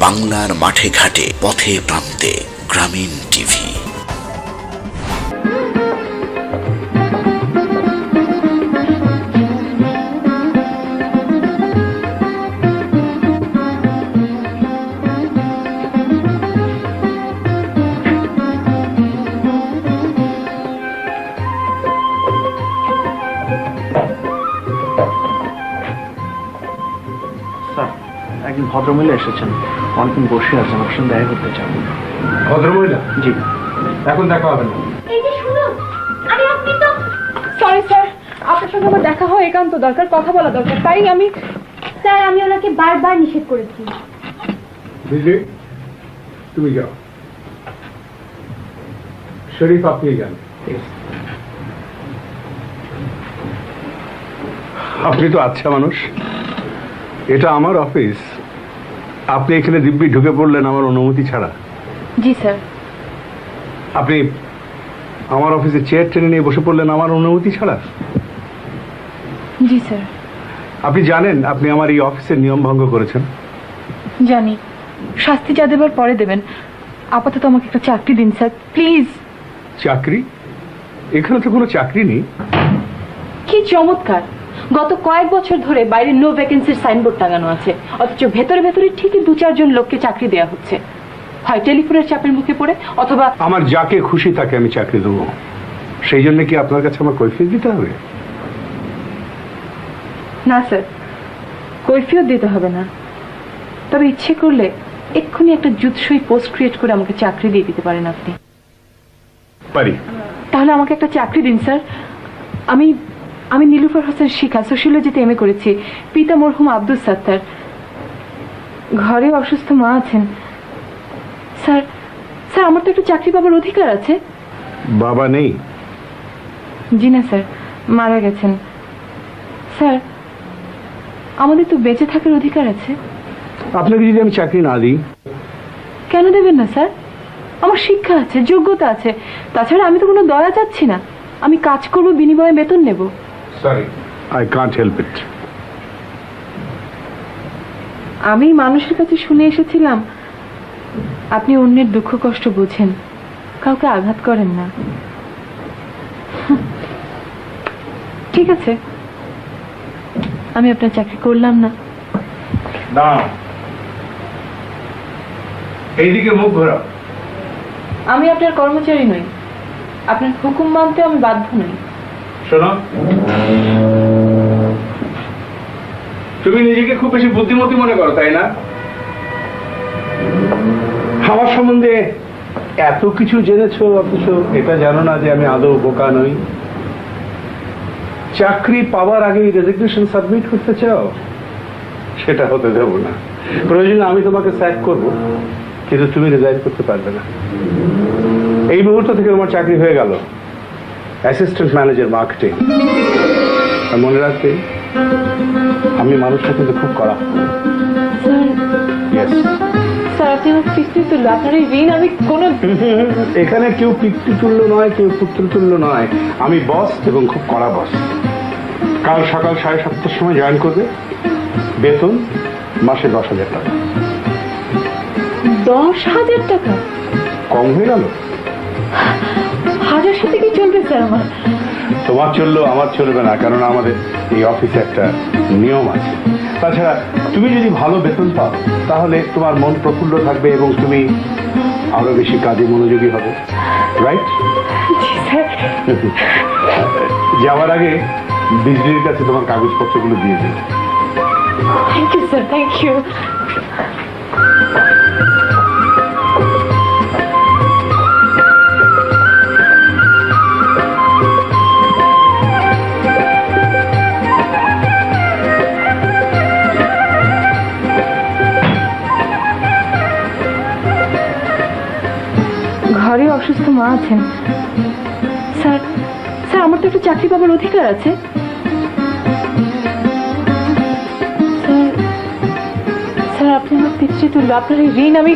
বাংলার মাঠে ঘাটে, পথে প্রান্তে, গ্রামীণ টিভি। একজন ভদ্রমহিলা এসেছেন, অনেকদিন বসে আছেন, আপনার সঙ্গে দেখা করতে চান। ভদ্রমহিলা? জি। এখন দেখা হবে না। এই যে শুনুন, আরে আপনি তো সরি স্যার, আপনার সঙ্গে আমার দেখা হয় একান্ত দরকার, কথা বলা দরকার, তাই আমি স্যার আমি ওনাকে বারবার নিষেধ করেছি। বিজলি, তুমি যাও। শরীফ আপনি যান। আপনি তো আচ্ছা মানুষ, এটা আমার অফিস, আপনি এখানে দিব্যি ঢুকে পড়লেন আমার অনুমতি ছাড়া। জি স্যার। আপনি আমার অফিসে চেয়ার টেনে নিয়ে বসে পড়লেন আমার অনুমতি ছাড়া। জি স্যার। আপনি জানেন আপনি আমার এই অফিসের নিয়ম ভঙ্গ করেছেন। জানি, শাস্তি যা দেবার পরে দেবেন, আপাতত আমাকে একটা চাকরি দিন স্যার প্লিজ। চাকরি? এখানে তো কোনো চাকরি নেই। কি চমৎকার, গত কয়েক বছর ধরে বাইরে নো ভ্যাকেন্সির সাইনবোর্ড টাঙানো আছে, অথচ ভেতরে ভেতরে ঠিকই 2-4 জন লোককে চাকরি দেওয়া হচ্ছে, হয় টেলিফোনের চাপের মুখে পড়ে অথবা। আমার যাকে খুশি তাকে আমি চাকরি দেবো, সেই জন্য কি আপনার কাছে আমার কৈফিয়ত দিতে হবে? না স্যার, কৈফিয়ত দিতে হবে না, তবে ইচ্ছে করলে এক্ষুনি একটা জুৎসই পোস্ট ক্রিয়েট করে আমাকে চাকরি দিয়ে দিতে পারেন আপনি। পারি। তাহলে আমাকে একটা চাকরি দিন স্যার। আমি আমি নীলুফার হোসেন শিখা, সোশিয়োলজিতে এমএ করেছি, পিতা মরহুম আব্দুল সাত্তার, ঘরে অসুস্থ মা আছেন। স্যার স্যার আমার তো একটু চাকরি পাবার অধিকার আছে। বাবা নেই? জি না স্যার, মারা গেছেন। স্যার আমাদের তো বেঁচে থাকার অধিকার আছে। আপনাকে যদি আমি চাকরি না দিই? কেন দেবেন না স্যার? আমার শিক্ষা আছে, যোগ্যতা আছে, তাছাড়া আমি তো কোনো দয়া চাচ্ছি না, আমি কাজ করব, বিনিময়ে বেতন নেব। Sorry, I can't help it. আমি মানুষের কাছে শুনে এসেছিলাম আপনি অন্যের দুঃখ কষ্ট বোঝেন, কাউকে আঘাত করেন না। ঠিক আছে, আমি আপনার চাকরি করলাম না। না, এইদিকে মুখ ঘোরাও। আমি আপনার কর্মচারী নই, আপনার হুকুম মানতে আমি বাধ্য নই। শোনো, তুমি নিজেকে খুব বেশি বুদ্ধিমতী মনে করো, তাই না? আমার সম্বন্ধে এত কিছু জেনেছো, অথচ এটা জানো না যে আমি আদৌ বোকা নই। চাকরি পাওয়ার আগেই রেজিগনেশন সাবমিট করতে চাও? সেটা হতে দেব না। প্রয়োজনে আমি তোমাকে স্যাক করব, কিন্তু তুমি রিজাইন করতে পারবে না। এই মুহূর্ত থেকে তোমার চাকরি হয়ে গেল অ্যাসিস্ট্যান্ট ম্যানেজার মার্কেটিং। মনে রাখবে, আমি মানুষটা কিন্তু খুব কড়া। স্যার আপনি আমার পিতৃতুল্য, আপনার এই ঋণ আমি কোনো। এখানে কেউ পিতৃতুল্য নয়, কেউ পুত্রতুল্য নয়। আমি বস এবং খুব কড়া বস। কাল সকাল 7:30টার সময় জয়েন করবে, বেতন মাসে 10,000 টাকা। 10,000 টাকা? কম হয়ে গেল? হাজার সাথে কি চলবে স্যার আমার? তোমার চললেও আমার চলবে না, কারণ আমাদের এই অফিসে একটা নিয়ম আছে। তাছাড়া তুমি যদি ভালো বেতন পাও তাহলে তোমার মন প্রফুল্ল থাকবে এবং তুমি আরো বেশি কাজে মনোযোগী হবে, রাইট? যাওয়ার আগে বিজলির কাছে তোমার কাগজপত্রগুলো দিয়ে দিই। Thank you sir, thank you. ঘরে অসুস্থ মা আছেন। স্যার স্যার আমার তো একটু চাকরি পাবার অধিকার আছে। স্যার স্যার আপনি আমার পিতৃতুল্য, আপনার এই ঋণ আমি।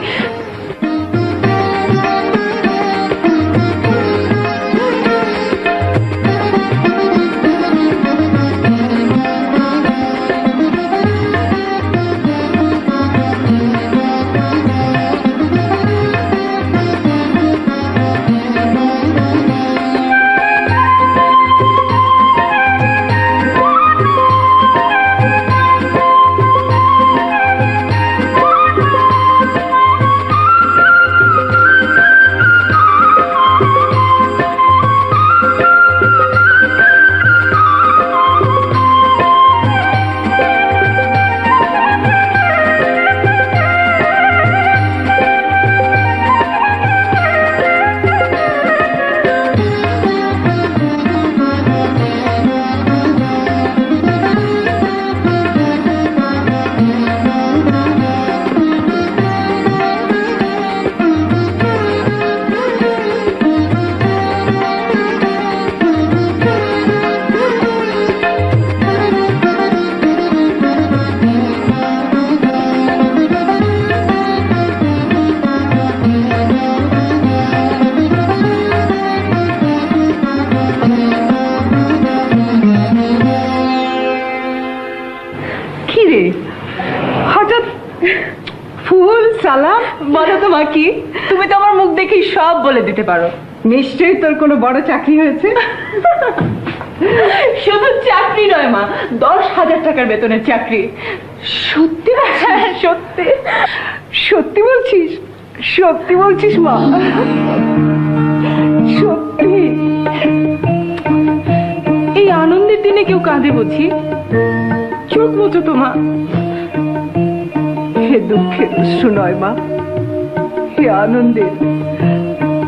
সালাম। বলো তো মা কি, তুমি তো আমার মুখ দেখেই সব বলে দিতে পারো। নিশ্চয়ই তোর কোনো বড় চাকরি হয়েছে। শুধু চাকরি নয় মা, 10,000 টাকার বেতনের চাকরি। সত্যি? হ্যাঁ সত্যি। সত্যি বলছিস? সত্যি বলছিস মা? সত্যি? এই আনন্দের দিনে কেউ কাঁদে বুঝি? চোখ মুছো তো মা। হে দুঃখের অশ্রু নয় মা, হে আনন্দের,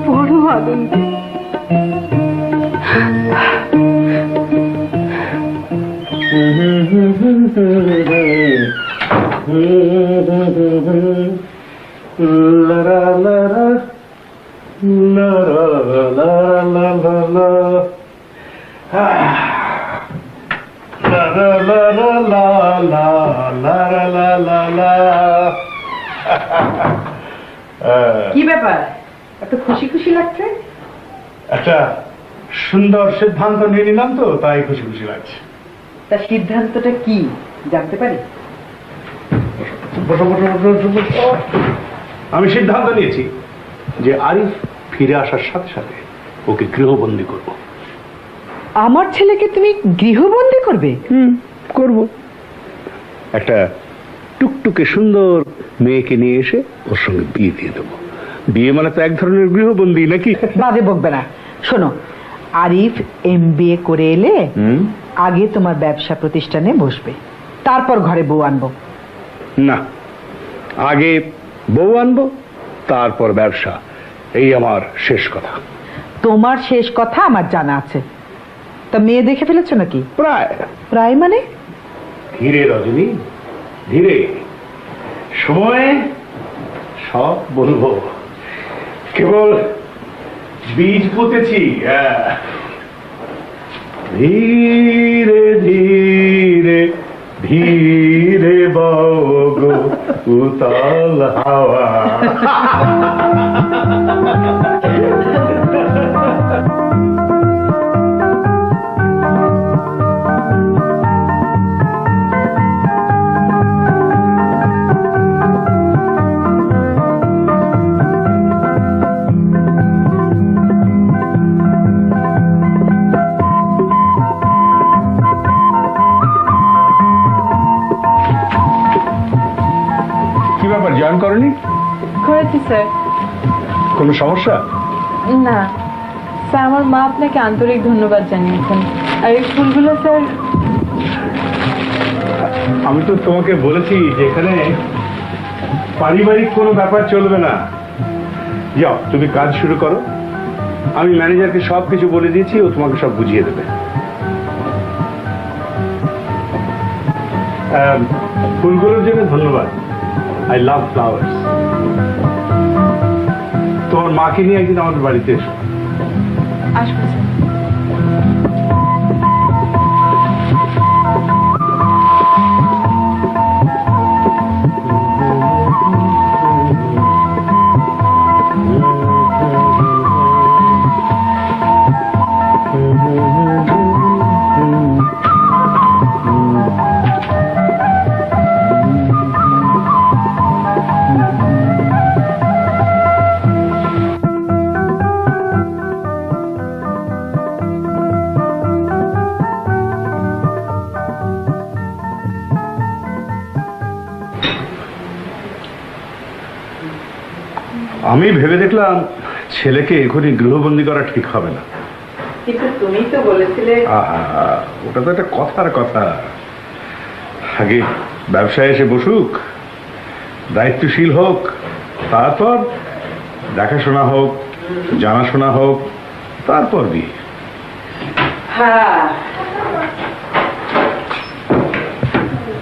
বড় আনন্দের। কি ব্যাপার, এত খুশি খুশি লাগছে? একটা সুন্দর সিদ্ধান্ত নিয়ে নিলাম তো, তাই খুশি খুশি লাগছে। তার সিদ্ধান্তটা কি জানতে পারি? আমি সিদ্ধান্ত নিয়েছি যে আরিফ ফিরে আসার সাথে সাথে ওকে গৃহবন্দী করব। আমার ছেলেকে তুমি গৃহবন্দী করবে? করব। একটা টুকটুকে সুন্দর মেয়েকে নিয়ে এসে ওর সঙ্গে বিয়ে দিয়ে দেবো। বিয়ে মানে তো এক ধরনের গৃহবন্দী নাকি? বাজে বকবে না। শোনো, আরিফ MBA করে এলে আগে তোমার ব্যবসা প্রতিষ্ঠানে বসবে, তারপর ঘরে বউ আনবো। না, আগে বউ আনবো, তারপর ব্যবসা। এই আমার শেষ কথা। তোমার শেষ কথা আমার জানা আছে। তা মেয়ে দেখে ফেলেছো নাকি? প্রায়। প্রায় মানে? ধীরে রজনী, ধীরে, সময়ে সব বলবো। কেবল বীজ পুঁতেছি। ধীরে ধীরে ধীরে বগো উতাল হাওয়া। কি ব্যাপার, জয়েন করনি? করেছি স্যার। কোনো সমস্যা? না স্যার, আমার মা আপনাকে আন্তরিক ধন্যবাদ জানিয়েছেন। আর এই ফুলগুলো স্যার, আমি তো তোমাকে বলেছি যে এখানে পারিবারিক কোনো ব্যাপার চলবে না। যাও, তুমি কাজ শুরু করো। আমি ম্যানেজারকে সব কিছু বলে দিয়েছি, ও তোমাকে সব বুঝিয়ে দেবে। ফুলগুলোর জন্য ধন্যবাদ। I love flowers. তোমার মাকে নিয়ে একদিন আমাদের বাড়িতে এসো। আসবো স্যার। আমি ভেবে দেখলাম ছেলেকে এখনই গৃহবন্দী করা ঠিক হবে না। কিন্তু তুমি তো বলেছিলে। ওটা তো একটা কথার কথা। আগে ব্যবসায় এসে বসুক, দায়িত্বশীল হোক, তারপর দেখাশোনা হোক, জানাশোনা হোক, তারপর বিয়ে। হ্যাঁ,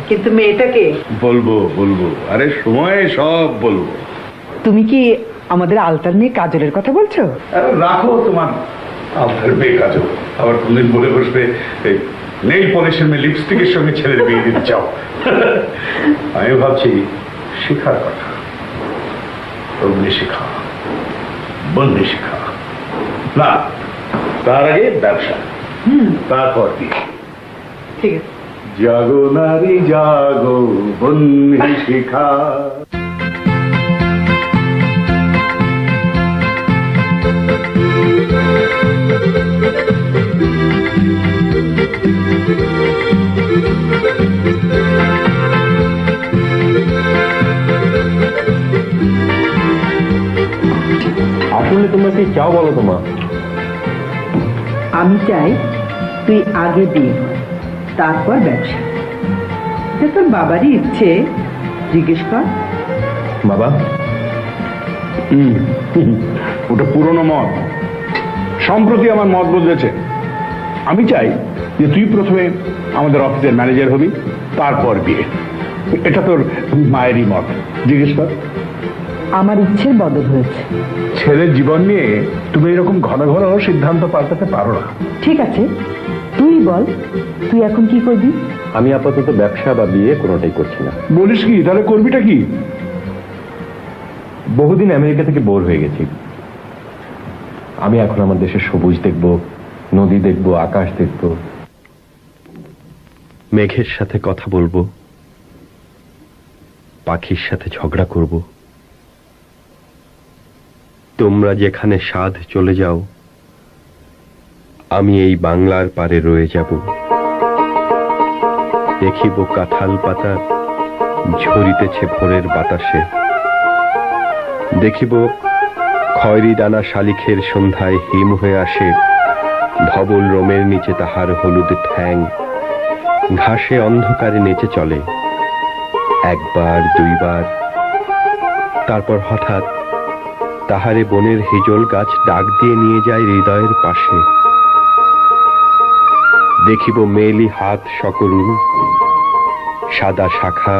কিন্তু মেয়েটাকে বলবো বলবো, আরে সময়ে সব বলবো। তুমি কি আমাদের আলতার মেয়ে কাজলের কথা বলছো? রাখো তোমার আলতার মেয়ে কাজল, আবার কোনদিন বলে বসবে নেইল পলিশের মেয়ে লিপস্টিকের সঙ্গে ছেলের বিয়ে দিতে চাও। আমি ভাবছি শেখার কথা, অগ্নি শেখা, বন্দি শেখা। না, তার আগে ব্যবসা, তারপর বিয়ে। ঠিক আছে। জাগো নারী জাগো, বন্দি শিখা। আসলে তোমরা কি চাও বলো তোমা? আমি চাই তুই আগে বিয়ে কর, তারপর ব্যবসা। এটা তোর বাবারই ইচ্ছে, জিজ্ঞেস কর। বাবা, ওটা পুরনো মত। সম্প্রতি আমার মত বদলেছে। আমি চাই যে তুই প্রথমে আমাদের অফিসের ম্যানেজার হবি, তারপর বিয়ে। এটা তোর মায়েরই মত, জিজ্ঞেস কর। আমার ইচ্ছের বদল হয়েছে। ছেলের জীবন নিয়ে তুমি এরকম ঘন ঘন সিদ্ধান্ত পাল্টাতে পারো না। ঠিক আছে, তুই বল, তুই এখন কি করবি? আমি আপাতত ব্যবসা বা বিয়ে কোনোটাই করছি না। বলিস কি? তাহলে করবিটা কি? বহুদিন আমেরিকা থেকে বোর হয়ে গেছি। আমি এখন আমার দেশের সবুজ দেখব, নদী দেখব, আকাশ দেখব, মেঘের সাথে কথা বলবো, পাখির সাথে ঝগড়া করব। তোমরা যেখানে সাধ চলে যাও, আমি এই বাংলার পারে রয়ে যাব। দেখিব কাঁঠাল পাতা ঝরিতেছে ভোরের বাতাসে, দেখিব খয়রি দানা শালিখের সন্ধ্যায় হিম হয়ে আসে, ধবল রোমের নিচে তাহার হলুদ ঠ্যাং ঘাসে অন্ধকারে নেচে চলে। একবার দুইবার, তারপর হঠাৎ তাহারে বনের হিজল গাছ ডাক দিয়ে নিয়ে যায় হৃদয়ের পাশে। দেখিব মেলি হাত সকরুণ, সাদা শাখা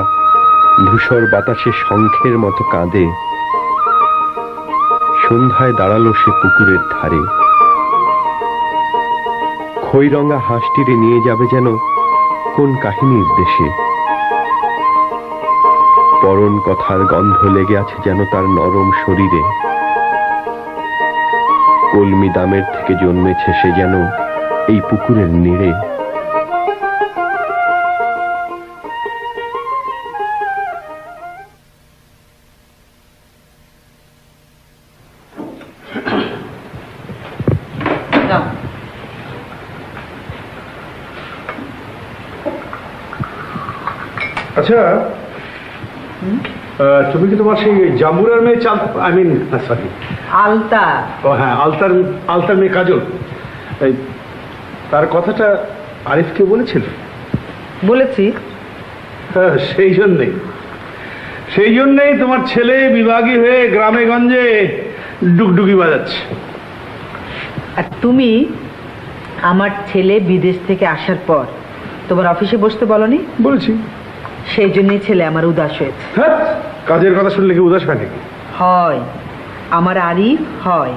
ধূসর বাতাসে শঙ্খের মতো কাঁদে। সন্ধ্যায় দাঁড়ালো সে পুকুরের ধারে, খৈরঙা হাঁসটিরে নিয়ে যাবে যেন কোন কাহিনীর দেশে। পরন কথার গন্ধ লেগে আছে যেন তার নরম শরীরে। কলমি দামের থেকে জন্মেছে সে যেন এই পুকুরের নীড়ে। আচ্ছা, তুমি কি তোমার সেই জাম্বুরার মেয়ে সরি আলতা। ও হ্যাঁ, আলতার মেয়ে কাজল, তার কথাটা আরিফকে বলেছিল? বলেছি। হ্যাঁ, সেই জন্যেই তোমার ছেলে বিভাগী হয়ে গ্রামে গঞ্জে ডুগডুগি বাজাচ্ছে। আর তুমি আমার ছেলে বিদেশ থেকে আসার পর তোমার অফিসে বসতে বলনি? বলেছি। সেই জন্যই ছেলে আমার উদাস হয়েছে। হ্যাঁ, কাজের কথা শুনলে কি উদাস হয় নাকি? হয়, আমার আরিফ হয়।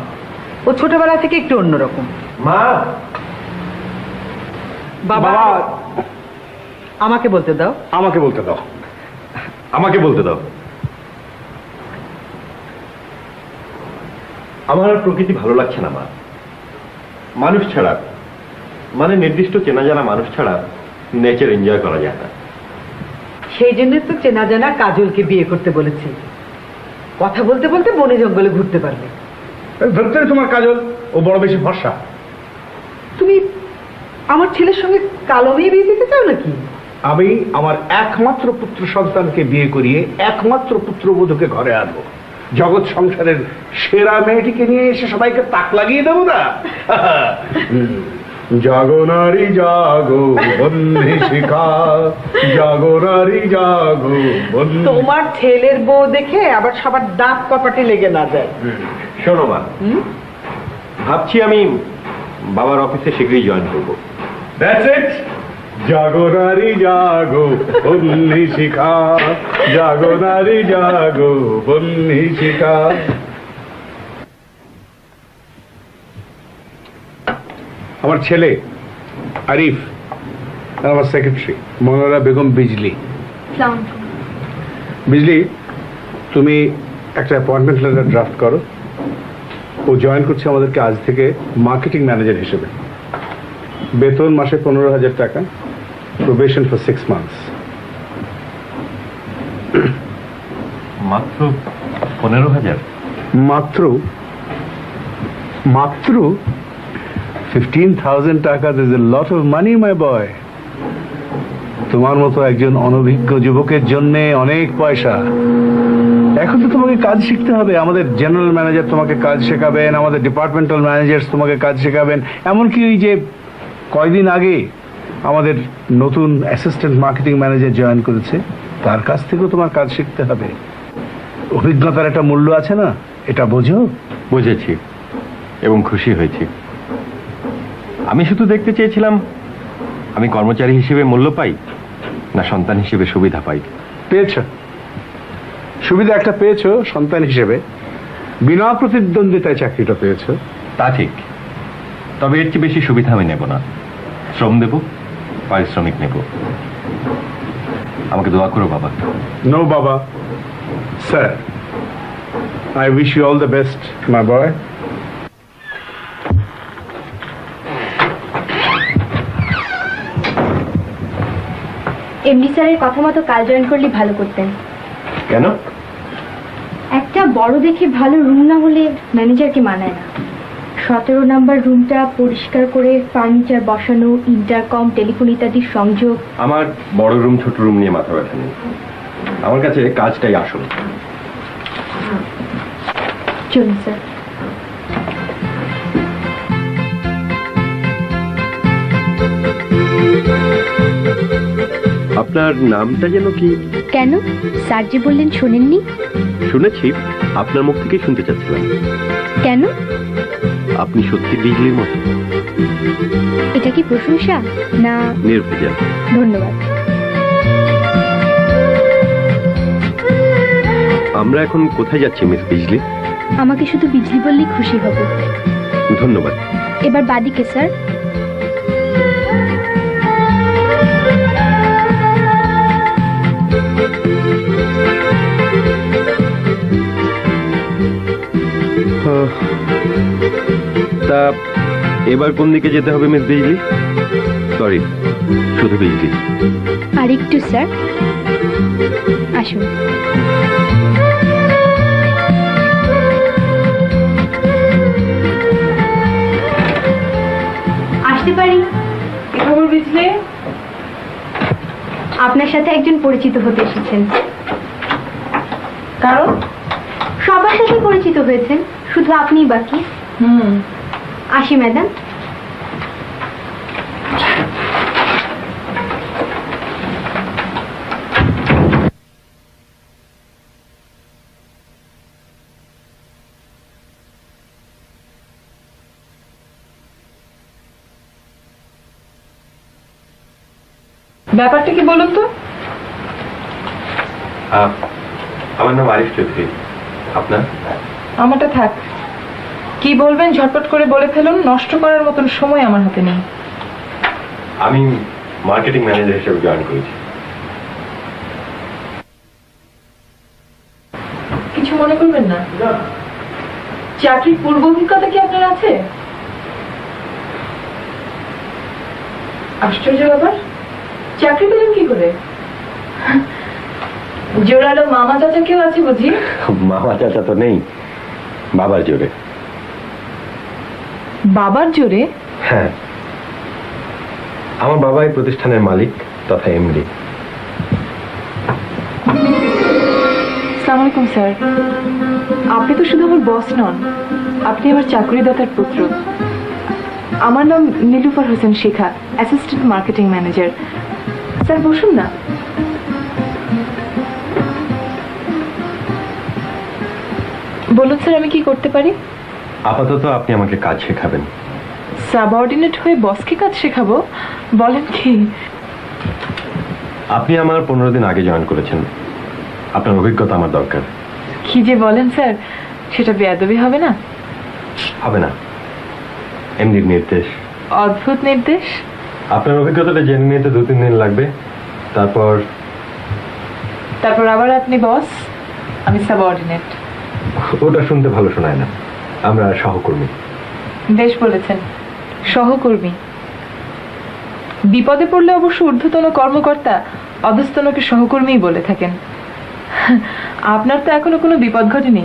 ও ছোটবেলা থেকে একটু অন্যরকম। মা, বাবা, আমাকে বলতে দাও। আমাকে বলতে দাও। আমার আর প্রকৃতি ভালো লাগছে না মা। মানুষ ছাড়া, মানে নির্দিষ্ট চেনা জানা মানুষ ছাড়া নেচার এনজয় করা যায় না। সেই জন্য তো চেনা জানা কাজলকে বিয়ে করতে বলেছি। কথা বলতে বলতে বনে জঙ্গলে ঘুরতে পারবে। ধরতে তোমার কাজল, ও বড় বেশি ভরসা। তুমি আমার ছেলের সঙ্গে কালো মেয়ে বিয়ে দিতে চাও নাকি? আমি আমার একমাত্র পুত্র সন্তানকে বিয়ে করিয়ে একমাত্র পুত্রবধূকে ঘরে আনবো। জগৎ সংসারের সেরা মেয়েটিকে নিয়ে এসে সবাইকে তাক লাগিয়ে দেবো না? জাগো নারী জাগো, বন্দে শিখা, জাগো নারী জাগো। তোমার ছেলের বউ দেখে আবার সবার দাঁত কপাটে লেগে না যায়। শোনো মা, ভাবছি আমি বাবার অফিসে শীঘ্রই জয়েন করবো। That's it. জাগো নারী জাগো, বন্দে শিখা, জাগো নারী জাগো, বন্দে শিখা। আমার ছেলে আরিফ আর আমার সেক্রেটারি মনোরা বেগম বিজলি। বিজলি, তুমি একটা অ্যাপয়েন্টমেন্ট লেটার ড্রাফট করো। ও জয়েন করছে আমাদেরকে আজ থেকে মার্কেটিং ম্যানেজার হিসেবে। বেতন মাসে 15,000 টাকা, প্রবেশন ফর 6 months। মাত্র 15,000? মাত্র 15,000 টাকা। There's a lot of money, my boy. তোমার মতো একজন অনভিজ্ঞ যুবকের জন্য অনেক পয়সা। এখন তো তোমাকে কাজ শিখতে হবে। আমাদের জেনারেল ম্যানেজার তোমাকে কাজ শেখাবেন, আমাদের ডিপার্টমেন্টাল ম্যানেজার তোমাকে কাজ শেখাবেন। এমনকি ওই যে কয়দিন আগে আমাদের নতুন অ্যাসিস্ট্যান্ট মার্কেটিং ম্যানেজার জয়েন করেছে, তার কাছ থেকেও তোমার কাজ শিখতে হবে। অভিজ্ঞতার একটা মূল্য আছে না, এটা বোঝো? বুঝেছি এবং খুশি হয়েছি। আমি শুধু দেখতে চেয়েছিলাম আমি কর্মচারী হিসেবে মূল্য পাই না সন্তান হিসেবে সুবিধা পাই। পেয়েছ, সুবিধা একটা পেয়েছো সন্তান হিসেবে, বিনা প্রতিদ্বন্দ্বিতায় চাকরিটা পেয়েছো। তা ঠিক, তবে এর চেয়ে বেশি সুবিধা আমি নেব না। শ্রম দেব, পারিশ্রমিক নেব। আমাকে দোয়া করো বাবা। নো বাবা, sir, I wish you all the best my boy. MD স্যারের কথা মতো কাল জয়েন করলে ভালো করতেন। কেন? একটা বড় দেখে ভালো রুম না হলে ম্যানেজারকে মানায় না। 17 নাম্বার রুমটা পরিষ্কার করে ফার্নিচার বসানো, ইন্টারকম, টেলিফোন ইত্যাদির সংযোগ। আমার বড় রুম ছোট রুম নিয়ে মাথা ব্যথা নেই, আমার কাছে কাজটাই আসল। চলুন স্যার। আপনার নামটা যেন কি? কেন স্যার যে বললেন শোনেননি? শুনেছি, আপনার মুখ থেকে শুনতে চাচ্ছিলাম। কেন? আপনি সত্যি বিজলির মতো। এটা কি প্রশংসা না? নির্ভেজাল। ধন্যবাদ। আমরা এখন কোথায় যাচ্ছি মিস বিজলি? আমাকে শুধু বিজলি বললেই খুশি হব। ধন্যবাদ। এবার বাদিকে স্যার। তা এবার কোন দিকে যেতে হবে মিস বিজলি? সরি, শুধু বিজলি। আর একটু স্যার, আসুন। আসতে পারি? কি খবর বিজলি? আপনার সাথে একজন পরিচিত হতে এসেছেন। কারণ? সবার সাথে পরিচিত হয়েছেন, শুধু আপনিই বাকি। আসি ম্যাডাম। ব্যাপারটা কি বলুন তো? আমার নাম আরিফ চৌধুরী। আপনার? আমারটা থাক। কি বলবেন ঝটপট করে বলে ফেলুন, নষ্ট করার মতন সময় আমার হাতে নেই। আমি মার্কেটিং ম্যানেজার হিসেবে জয়েন করেছি। কিছু মনে করবেন না। চাকরির পূর্ব অভিজ্ঞতা কি আপনার আছে? আশ্চর্য ব্যাপার, চাকরি পেলেন কি করে? জোরালো মামা চাচা কেউ আছে বুঝি? মামা চাচা তো নেই, বাবার জোরে। বাবার জোরে? হ্যাঁ, আমার বাবা এই প্রতিষ্ঠানের মালিক তথা এমডি। আসসালামু আলাইকুম স্যার। আপনি তো শুধু আমার বস নন, আপনি আমার চাকরিদাতার পুত্র। আমার নাম নীলুফার হোসেন শিখা, অ্যাসিস্ট্যান্ট মার্কেটিং ম্যানেজার। স্যার বসুন না। বলুন স্যার, আমি কি করতে পারি? আপাতত আপনি আমাকে কাজ শেখাবেন। সাবঅর্ডিনেট হয়ে বসকে কাজ শেখাবো? বলেন কি? আপনি আমার 15 দিন আগে জয়েন করেছেন, আপনার অভিজ্ঞতা আমার দরকার। কি যে বলেন স্যার, সেটা বেয়াদবি হবে না? হবে না, এমডির নির্দেশ। অদ্ভুত নির্দেশ। আপনার অভিজ্ঞতাটা জেনে নিতে 2-3 দিন লাগবে। তারপর আবার আপনি বস, আমি সাবঅর্ডিনেট। ওটা শুনতে ভালো শোনায় না, আমরা সহকর্মী। বেশ বলেছেন, সহকর্মী। বিপদে পড়লে অবশ্য ঊর্ধ্বতন কর্মকর্তা অধস্তনকে সহকর্মী বলে থাকেন। আপনার তো এখনো কোনো বিপদ ঘটেনি।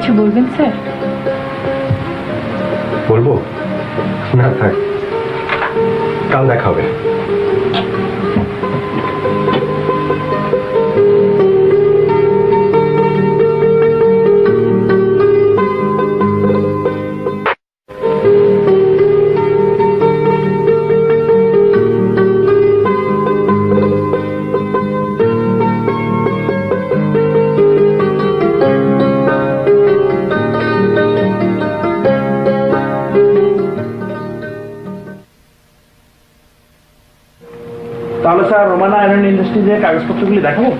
কিছু বলবেন স্যার? বলবো না, থাক, কাল দেখা হবে। তাহলে স্যার রোমানা আয়রন ইন্ডাস্ট্রিজের কাগজপত্রগুলি দেখাবো?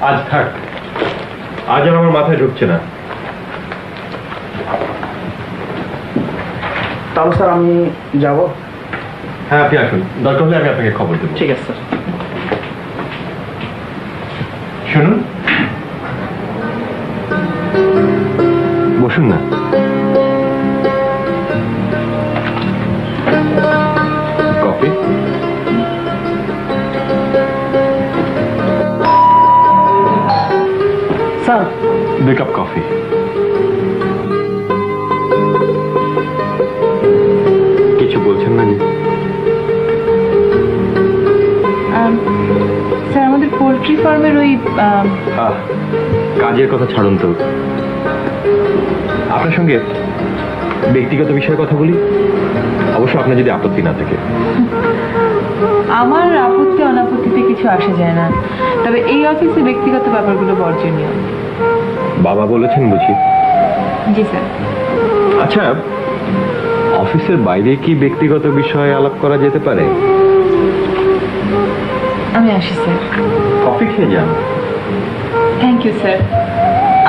আজ থাক, আজ আর আমার মাথায় ঢুকছে না। তাহলে স্যার আমি যাব? হ্যাঁ, আপনি আসুন, দরকার হলে আমি আপনাকে খবর দেবো। ঠিক আছে স্যার। শুনুন, বসুন না। কফি? Sir 2 cup coffee. কিছু বলছেন না জি? স্যার আমাদের পোল্ট্রি ফার্মের ওই কাজের কথা ছাড়ুন তো, আপনার সঙ্গে ব্যক্তিগত বিষয়ে কথা বলি, অবশ্য আপনার যদি আপত্তি না থাকে। আমার আপত্তি অনাপত্তিতে কিছু আসে যায় না, তবে এই অফিসে ব্যক্তিগত ব্যাপারগুলো বর্জনীয়। বাবা বলেছেন বুঝি? জি স্যার। আচ্ছা, অফিসের বাইরে কি ব্যক্তিগত বিষয়ে আলাপ করা যেতে পারে? আমি আসি স্যার। কফি খেয়ে যান। থ্যাংক ইউ স্যার,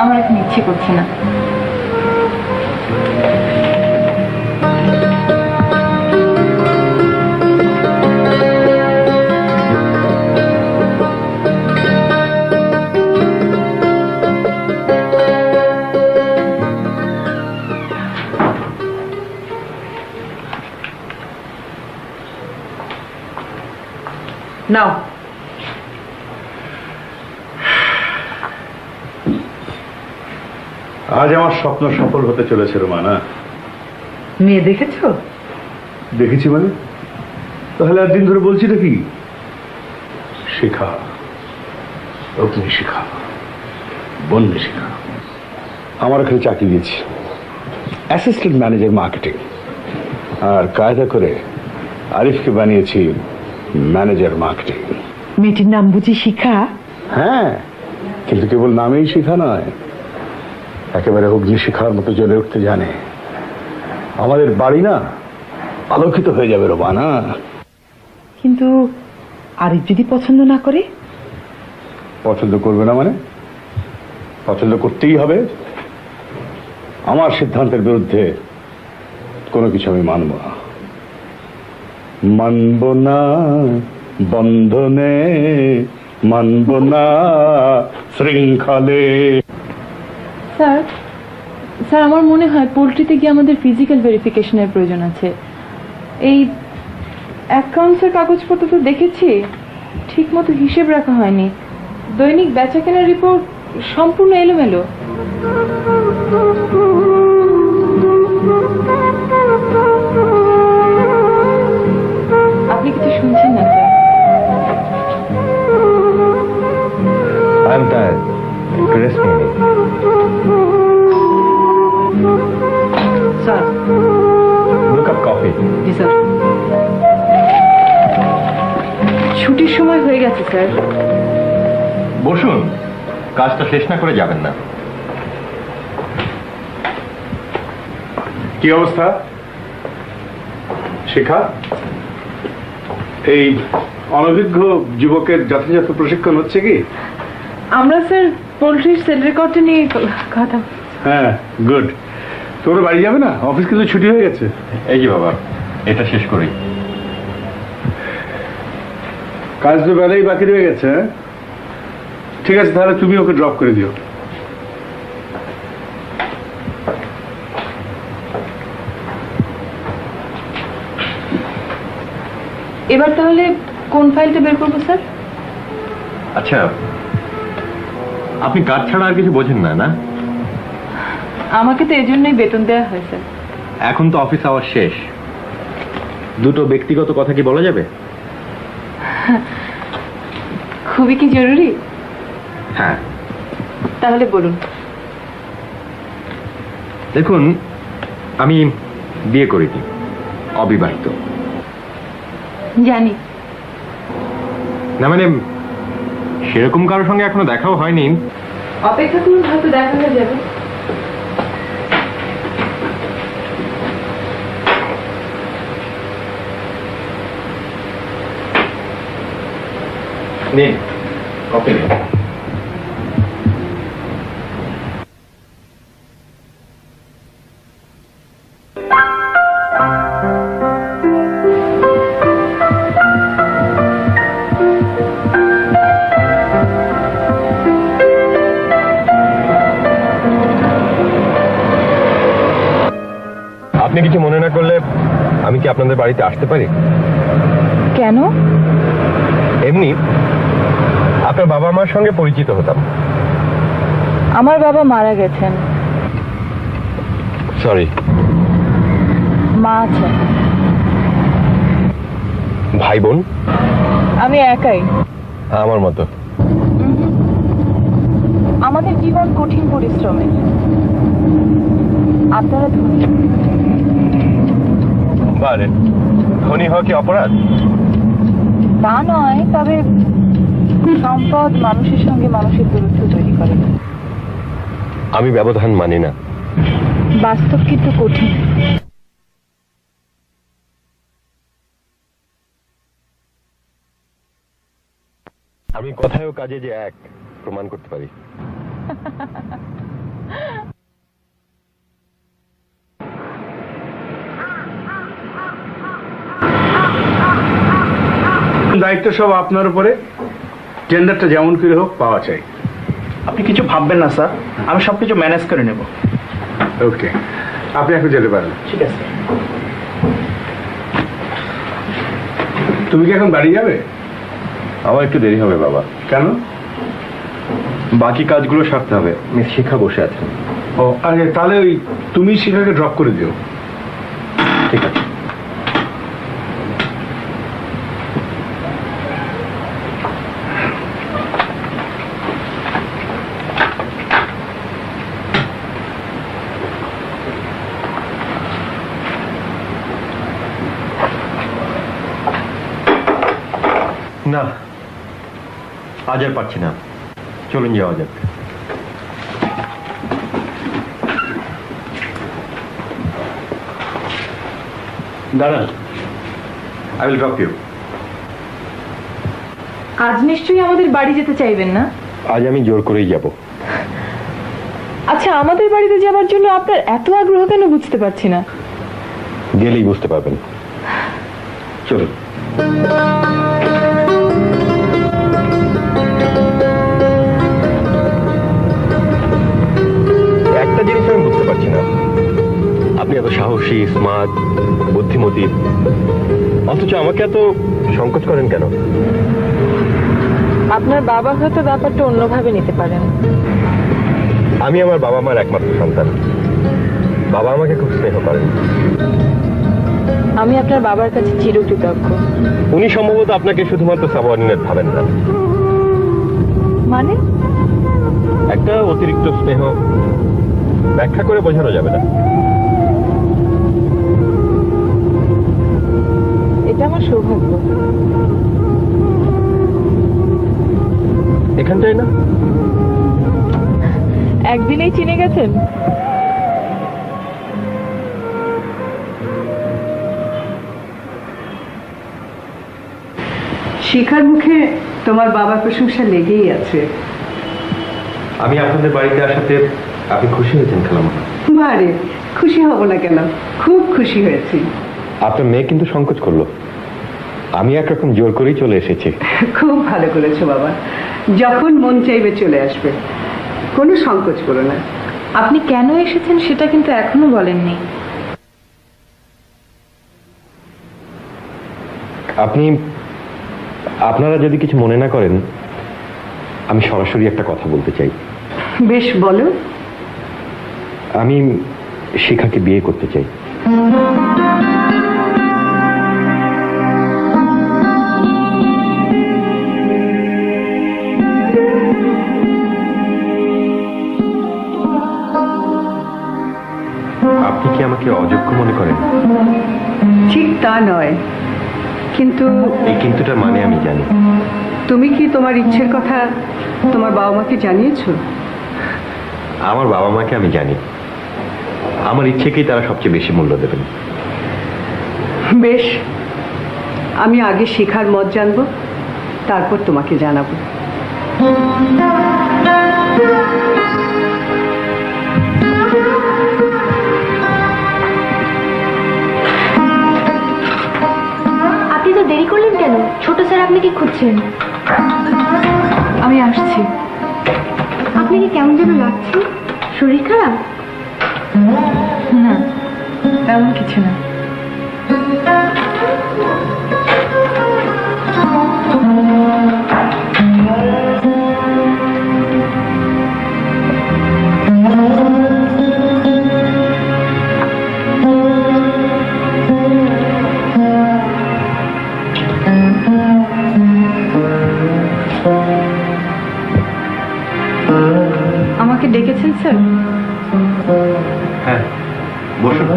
আমার এখন ইচ্ছে করছে না। নাও, আজ আমার স্বপ্ন সফল হতে চলেছে রোমানা। মেয়ে দেখেছো? দেখেছি মানে? তাহলে একদিন ধরে বলছি নাকি? শিখা, অগ্নি শিখা, বন্যে শিখা আমার এখানে চাকরি দিয়েছি, অ্যাসিস্ট্যান্ট ম্যানেজার মার্কেটিং, আর কায়দা করে আরিফকে বানিয়েছি ম্যানেজার মার্কেটিং। মেয়েটির নাম বুঝি শিখা? হ্যাঁ, কিন্তু কেবল নামেই শিখা নয়, একেবারে অগ্নি শিখার মতো জ্বলে উঠতে জানে। আমাদের বাড়ি না আলোকিত হয়ে যাবে রোমানা। কিন্তু আরিফ যদি পছন্দ না করে? পছন্দ করবে না মানে? পছন্দ করতেই হবে। আমার সিদ্ধান্তের বিরুদ্ধে কোনো কিছু আমি মানব না। মানব না বন্ধনে, মানব না শৃঙ্খলে। স্যার, স্যার আমার মনে হয় পোল্ট্রিতে গিয়ে আমাদের ফিজিক্যাল ভেরিফিকেশনের প্রয়োজন আছে। এই অ্যাকাউন্টসের কাগজপত্র তো দেখেছি, ঠিক মতো হিসেব রাখা হয়নি। দৈনিক বেচা কেনার রিপোর্ট সম্পূর্ণ এলোমেলো। আপনি কিছু শুনছেন না sir? I'm tired. Rest me. Sir. 2 cup coffee. G sir. ছুটির সময় হয়ে গেছে স্যার। বসুন, কাজটা শেষ না করে যাবেন না। কি অবস্থা শিখা? এই অনভিজ্ঞ যুবকের যথাযথ প্রশিক্ষণ হচ্ছে কি? আমরা স্যার পোল্ট্রির সেল রেকর্ডটা নিয়ে কথা। হ্যাঁ, গুড। তোমরা বাড়ি যাবে না? অফিস কিন্তু ছুটি হয়ে গেছে। এই যে বাবা, এটা শেষ করি। কাজ তো বেলায় বাকি রয়ে গেছে। ঠিক আছে, তাহলে তুমি ওকে ড্রপ করে দিও। এবার তাহলে কোন ফাইলটা বের করবো স্যার? আচ্ছা, আপনি কাজ ছাড়া আর কিছু বোঝেন না, না? আমাকে তো এজন্যই বেতন দেওয়া হয় স্যার। এখন তো অফিস আওয়ার শেষ, দুটো ব্যক্তিগত কথা কি বলা যাবে? খুবই কি জরুরি? হ্যাঁ। তাহলে বলুন। দেখুন, আমি বিয়ে করিনি, অবিবাহিত। জানি। না মানে সেরকম কারোর সঙ্গে এখনো দেখাও হয়নি। অপেক্ষা করুন, হয়তো দেখা হয়ে যাবে। নিন কফি নিন। আপনি কিছু মনে না করলে আমি কি আপনাদের বাড়িতে আসতে পারি? কেন? এমনি আপনার বাবা মার সঙ্গে পরিচিত হতাম। আমার বাবা মারা গেছেন। সরি। মা আছেন। ভাই বোন? আমি একাই। আমার মতো। আমাদের জীবন কঠিন পরিশ্রমের। আপনারা ধনী। বারে ধনী হওয়া কি অপরাধ? তা নয়, তবে সম্পদ মানুষের সঙ্গে মানুষের দূরত্ব তৈরি করে। আমি ব্যবধান মানি না। বাস্তব কিন্তু কঠিন। আমি কথায় ও কাজে যে এক প্রমাণ করতে পারি। দায়িত্ব সব আপনার উপরে। টেন্ডারটা যেমন করে হোক পাওয়া চাই। আপনি কিছু ভাববেন না স্যার, আমি সবকিছু ম্যানেজ করে নেব। ওকে, আপনি এখন যেতে পারেন। ঠিক আছে। তুমি কি এখন বাড়ি যাবে? আমার একটু দেরি হবে বাবা। কেন? বাকি কাজগুলো সারতে হবে। মিস শিখা বসে আছেন। ও আরে, তাহলে ওই তুমি শিখাকে ড্রপ করে দিও। ঠিক আছে। না, আজ আর পারছি না, চলুন যাওয়া যাক। দাঁড়ান, আই উইল ড্রপ ইউ। আজ নিশ্চয়ই আমাদের বাড়ি যেতে চাইবেন না? আজ আমি জোর করেই যাব। আচ্ছা, আমাদের বাড়িতে যাবার জন্য আপনার এত আগ্রহ কেন বুঝতে পারছি না। গেলেই বুঝতে পারবেন। চলুন। একটা জিনিস আমি বুঝতে পারছি না, আপনি এত সাহসী, স্মার্ট, বুদ্ধিমতী, অথচ আমাকে এত সংকোচ করেন কেন? আপনার বাবা হয়তো ব্যাপারটা অন্যভাবে নিতে পারেন। আমি আমার বাবা মার একমাত্র সন্তান। বাবা আমাকে খুব স্নেহ করেন। আমি আপনার বাবার কাছে চিরকৃতজ্ঞ। উনি সম্ভবত আপনাকে শুধুমাত্র সাবঅর্ডিনেট ভাবেন না। মানে? একটা অতিরিক্ত স্নেহ ব্যাখ্যা করে বোঝানো যাবে না। এটা আমার সৌভাগ্য। এখানটাই না? একদিনেই চিনে গেছেন? শিখার মুখে তোমার বাবার প্রশংসা লেগেই আছে। আমি আপনাদের বাড়িতে আসাতে আপনি খুশি হয়েছেন খালামা? বারে, খুশি হব না কেন, খুব খুশি হয়েছি। আপনার মেয়ে কিন্তু সংকোচ করলো, আমি একরকম জোর করেই চলে এসেছি। খুব ভালো করেছো বাবা, যখন মন চাইবে চলে আসবে, কোনো সংকোচ করো না। আপনি কেন এসেছেন সেটা কিন্তু এখনো বলেননি। আপনারা যদি কিছু মনে না করেন, আমি সরাসরি একটা কথা বলতে চাই। বেশ, বলো। আমি শিখাকে বিয়ে করতে চাই। আপনি কি আমাকে অযোগ্য মনে করেন? ঠিক তা নয়, কিন্তু এই কিন্তুটার মানে আমি জানি। তুমি কি তোমার ইচ্ছের কথা তোমার বাবা মাকে জানিয়েছো? আমার বাবা মাকে আমি জানি, আমার ইচ্ছেকেই তারা সবচেয়ে বেশি মূল্য দেবেন। বেশ, আমি আগে শিখার মত জানবো, তারপর তোমাকে জানাবো। আপনি তো দেরি করলেন কেন? ছোট স্যার আপনাকে খুঁজছেন। আমি আসছি। আপনাকে কেমন যেন লাগছে, শরীর খারাপ? না, তেমন কিছু না। আমাকে ডেকেছেন স্যার? হ্যাঁ, বসুন।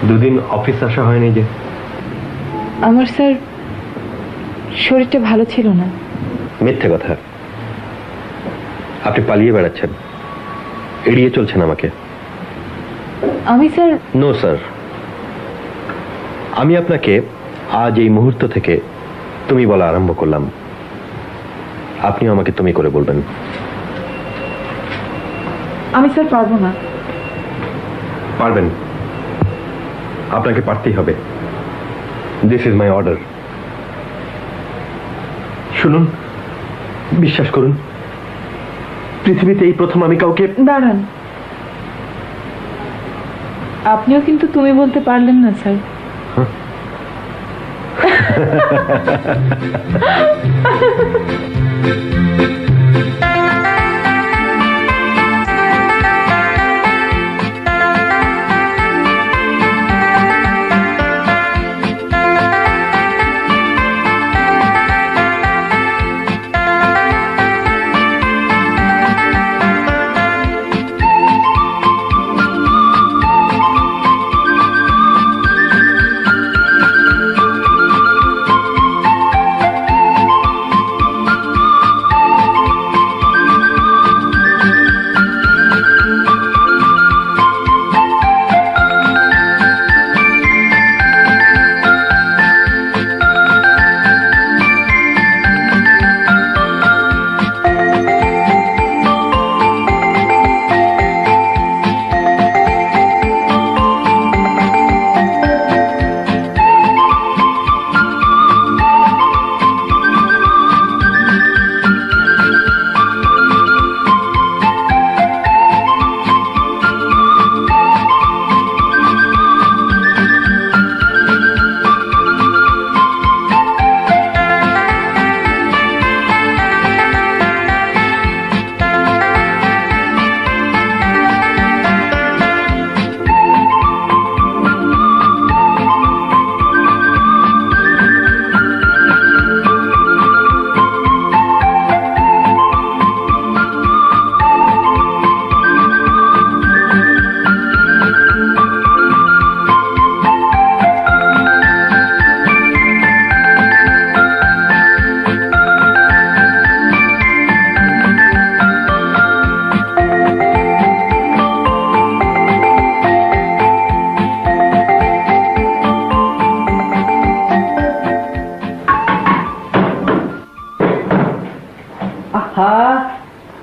দুদিন অফিস আসা হয়নি যে? আমার স্যার শরীরটা ভালো ছিল না। মিথ্যে কথা। আপনি পালিয়ে বেড়াচ্ছেন, এড়িয়ে চলছেন আমাকে। আমি স্যার নো স্যার, আমি আপনাকে আজ এই মুহূর্ত থেকে তুমি বলা আরম্ভ করলাম। আপনিও আমাকে তুমি করে বলবেন। আমি স্যার পারবো না। পারবেন, আপনাকে পারতেই হবে। This is my order. শুনুন, বিশ্বাস করুন, পৃথিবীতে এই প্রথম আমি কাউকে। দাঁড়ান, আপনিও কিন্তু তুমি বলতে পারলেন না স্যার।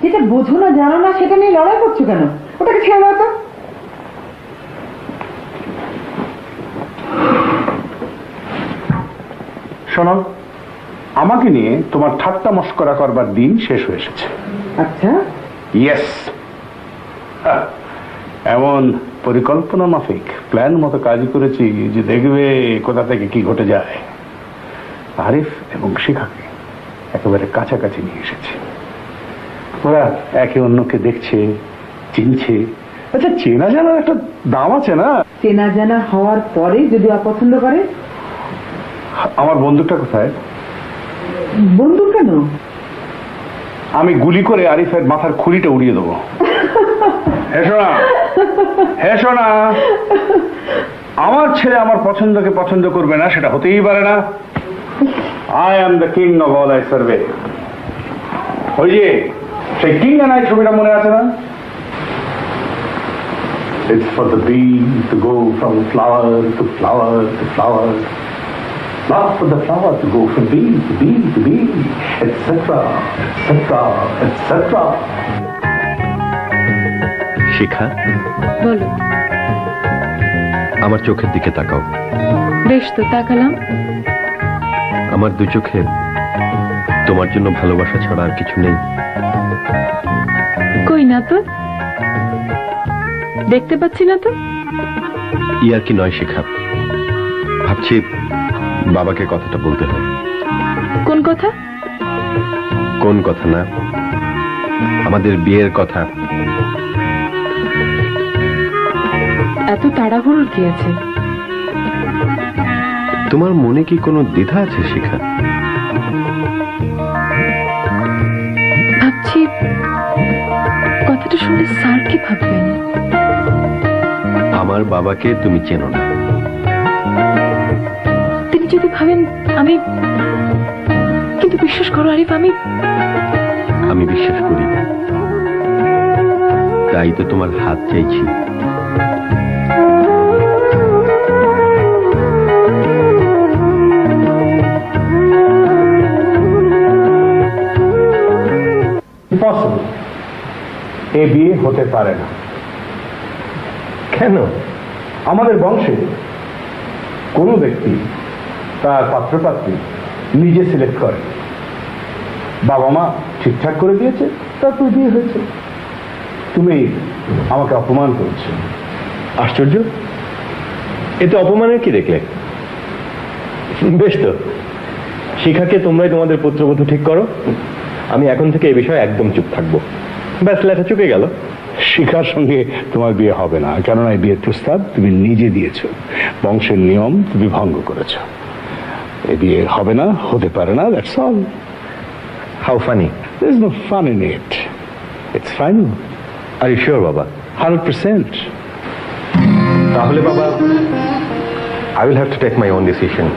যেটা বোঝো না জানো না সেটা নিয়ে লড়াই করছো কেন? ওটাকে ছেড়ে দাও তো। শোনো, আমাকে নিয়ে তোমার ঠাট্টা মস্করা করবার দিন শেষ হয়ে এসেছে। আচ্ছা, ইয়েস, এমন পরিকল্পনা মাফিক প্ল্যান মতো কাজ করেছি যে দেখবে কোথা থেকে কি ঘটে যায়। আরিফ এবং শিখাকে একেবারে কাছাকাছি নিয়ে এসেছে। ওরা একে অন্যকে দেখছে, চিনছে। আচ্ছা, চেনা জানার একটা দাম আছে না? চেনা জানা হওয়ার পরে যদি অপছন্দ করে? আমার বন্দুকটা কোথায়? বন্দুক কেন? আমি গুলি করে আরিফের মাথার খুলিটা উড়িয়ে দেবো। হেসো না, হেসো না। আমার ছেলে আমার পছন্দকে পছন্দ করবে না, সেটা হতেই পারে না। I am the king of all I survey. ওই যে সেই কিং এন্ড আই ছবিটা মনে আছে না? It's for the bee to go from flower to flower to flower, not for the flower to go from bee to bee to bee, etc., etc., etc. শিখা, বলো। আমার চোখের দিকে তাকাও। বেশ, তো তাকালাম। আমার দু চোখে তোমার জন্য ভালোবাসা ছাড়া আর কিছু নেই। কই না তো, দেখতে পাচ্ছি না তো। ইয়ার কি নয় শিখা, ভাবছি বাবাকে কথাটা বলতে হয়। কোন কথা? কোন কথা না, আমাদের বিয়ের কথা। এত তাড়াহুড়োর কি আছে? তোমার মনে কি কোনো দ্বিধা আছে শিখা? ভাবছি কথাটা শুনলে স্যার কি ভাববেন। আমার বাবাকে তুমি চেনো না। তিনি যদি ভাবেন আমি, কিন্তু বিশ্বাস করো আরিফ, আমি বিশ্বাস করি, তাই তো তোমার হাত চাইছি। ইম্পসিবল, এ বিয়ে হতে পারে না। কেন? আমাদের বংশে কোন ব্যক্তি তার পাত্রপাত্রী নিজে সিলেক্ট করে। বাবা মা ঠিকঠাক করে দিয়েছে, তারপর বিয়ে হয়েছে। তুমি আমাকে অপমান করছো। আশ্চর্য, এতে অপমানের কি দেখলে? বেশ তো, শিখাকে তোমরাই তোমাদের পুত্রবধূ ঠিক করো। আমি এখন থেকে এই বিষয়ে একদম চুপ থাকবো। ব্যাস, লেখা চুকে গেল। শিখার সঙ্গে তোমার বিয়ে হবে না, কেননা এই বিয়ের প্রস্তাব তুমি নিজে দিয়েছো। বংশের নিয়ম তুমি ভঙ্গ করেছো। এই বিয়ে হবে না, হতে পারে না, that's all. How funny. There is no fun in it. It's final. Are you sure বাবা? 100%. তাহলে বাবা, I will have to take my own decision.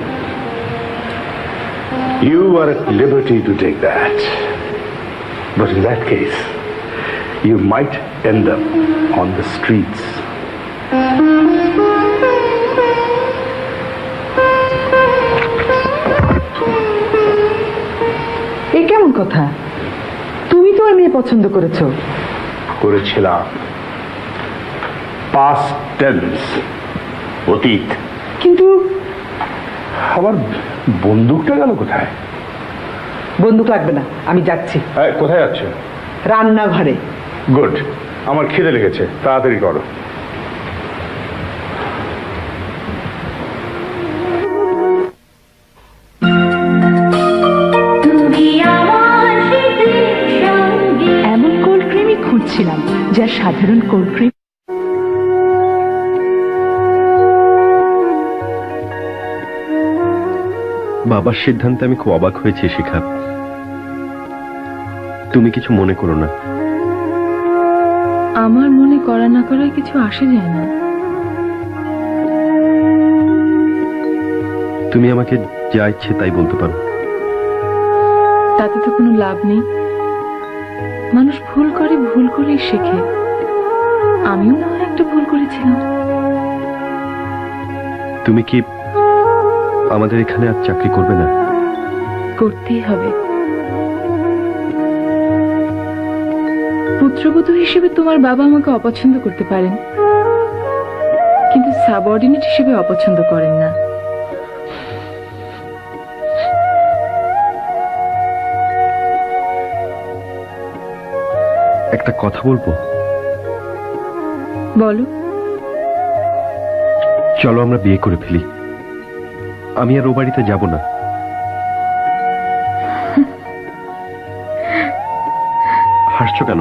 You are at liberty to take that. But in that case, you might end up on the streets. এ কেমন কথা? তুমি তো মেয়ে পছন্দ করেছো। করেছিলাম, past tense, অতীত। কিন্তু আমার বন্দুকটা গেল কোথায়? বন্দুক লাগবে না, আমি যাচ্ছি। কোথায় যাচ্ছে? রান্নাঘরে। গুড, আমার খিদে লেগেছে, তাড়াতাড়ি করো। এমন কোল্ড ক্রিমই খুঁজছিলাম যা সাধারণ কোল্ড ক্রিম। বাবার সিদ্ধান্তে আমি খুব অবাক হয়েছি শিখা। তুমি কিছু মনে করো না। আমার মনে করা না করায় কিছু আসে যায় না। তুমি আমাকে যা ইচ্ছে তাই বলতে পারো। তাতে তো কোনো লাভ নেই। মানুষ ভুল করে, ভুল করেই শেখে। আমিও না হয় একটা ভুল করেছিলাম। তুমি কি আমাদের এখানে আর চাকরি করবে না? করতেই হবে। পুত্রবধূ হিসেবে তোমার বাবা আমাকে অপছন্দ করতে পারেন, কিন্তু সাবঅর্ডিনেট হিসেবে অপছন্দ করেন না। একটা কথা বলবো? বলো। চলো আমরা বিয়ে করে ফেলি। আমি আর ও বাড়িতে যাব না। হাসছো কেন?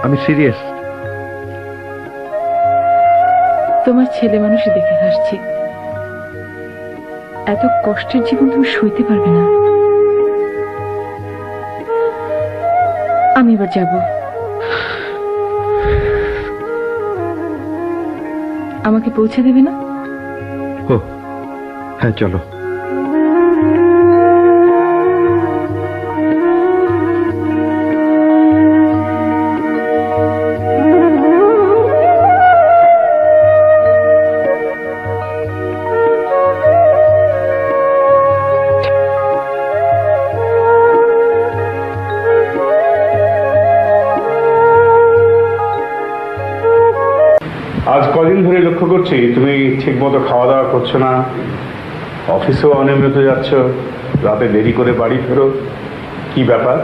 আমি সিরিয়াস। তোমার ছেলে মানুষই দেখে হাসছি। এত কষ্টের জীবন তুমি সইতে পারবে না। আমি এবার যাব। আমাকে পৌঁছে দেবে না? ও হ্যাঁ, চলো। আজ কদিন ধরে লক্ষ্য করছি তুমি ঠিক মতো খাওয়া দাওয়া করছো না, অফিসেও অনিয়মিত যাচ্ছ, রাতে দেরি করে বাড়ি ফেরো। কি ব্যাপার?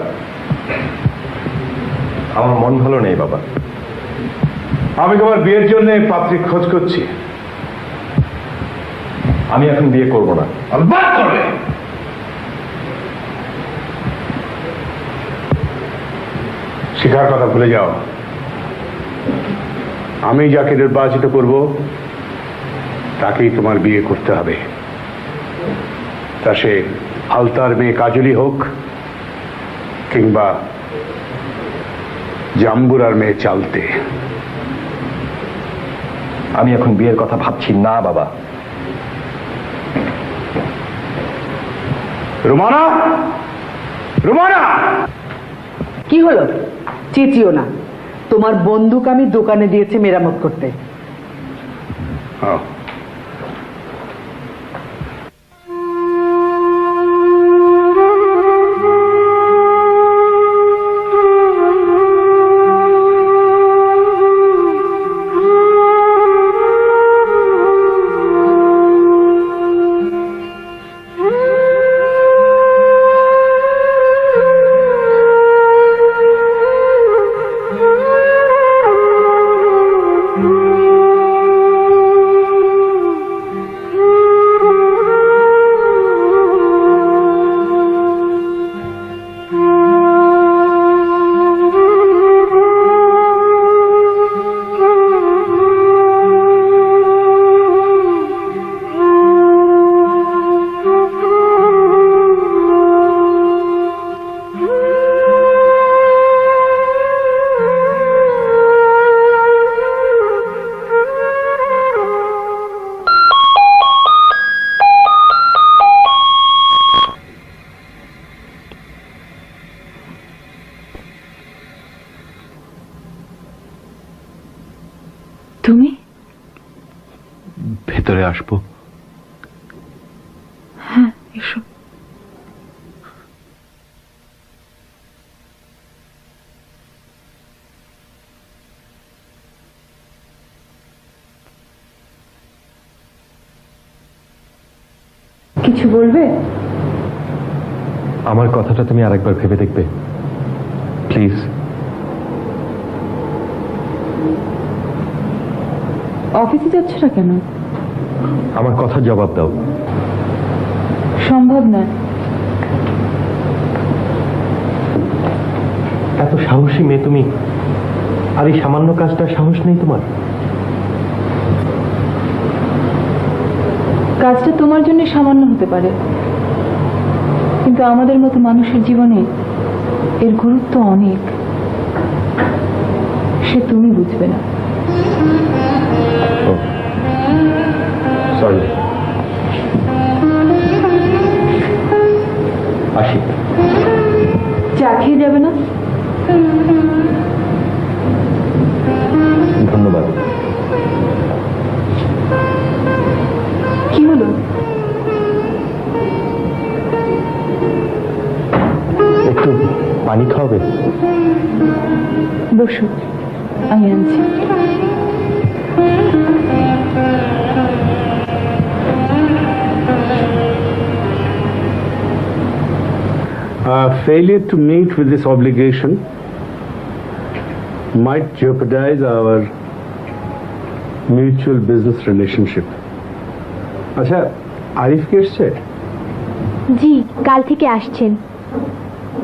আমার মন ভালো নেই বাবা। আমি তোমার বিয়ের জন্য পাত্রী খোঁজ করছি। আমি এখন বিয়ে করব না। বাদ করবে। শিখার কথা ভুলে যাও। আমি যাকে নির্বাচিত করব তাকেই তোমার বিয়ে করতে হবে। তা সে আলতার মেয়ে কাজলি হোক কিংবা জাম্বুরার মেয়ে চালতে। আমি এখন বিয়ের কথা ভাবছি না বাবা। রুমানা, রুমানা! কি হলো? চেঁচিও না। তোমার বন্দুক আমি দোকানে দিয়েছি মেরামত করতে। তুমি ভেতরে আসবো? হ্যাঁ, এসো। কিছু বলবে? আমার কথাটা তুমি আরেকবার ভেবে দেখবে প্লিজ। অফিসে যাচ্ছ না কেন? আমার কথার জবাব দাও। সম্ভব না। এত সাহসী মেয়ে তুমি, আর এই সামান্য কাজটার সাহস নেই তোমার? কাজটা তোমার জন্য সামান্য হতে পারে, কিন্তু আমাদের মতো মানুষের জীবনে এর গুরুত্ব অনেক। সে তুমি বুঝবে না। সরি। আসি। চা খেয়ে যাবে না? ধন্যবাদ। কি হলো? একটু পানি খাওয়াবে? বসো, আমি আনছি। Failure to meet with this obligation might jeopardize our mutual business relationship. আচ্ছা, আরিফ কি এসছে? জি, কাল থেকে আসছেন,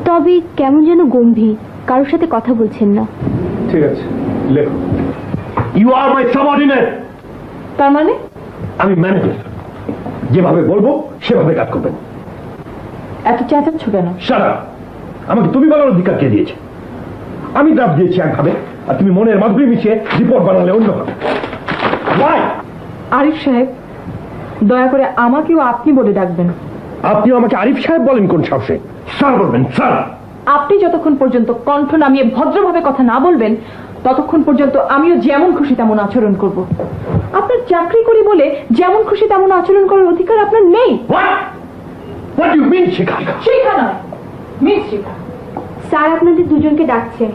তবে কেমন যেন গম্ভীর, কারোর সাথে কথা বলছেন না। ঠিক আছে, লেখো। You are my subordinate. তার মানে আমি ম্যানেজার, যেভাবে বলবো সেভাবে কাজ করবেন। এত চেঁচাচ্ছ কেন? Shut up. আমাকে তুমি বলার অধিকার কে দিয়েছে? আমি ড্রাফট দিয়েছি একভাবে, আর তুমি মনের মাধুরী মিশিয়ে রিপোর্ট বানালে অন্যভাবে। আরিফ সাহেব, দয়া করে আমাকেও আপনি বলে ডাকবেন। আপনিও আমাকে আরিফ সাহেব বলেন কোন সাহসে? স্যার বলবেন, স্যার। আপনি যতক্ষণ পর্যন্ত কণ্ঠ নামিয়ে ভদ্রভাবে কথা না বলবেন, ততক্ষণ পর্যন্ত আমিও যেমন খুশি তেমন আচরণ করব। আপনার চাকরি করি বলে যেমন খুশি তেমন আচরণ করার অধিকার আপনার নেই। What do you mean, শিখা? শিখা নয়, মিস শিখা। স্যার আপনাদের দুজনকে ডাকছে।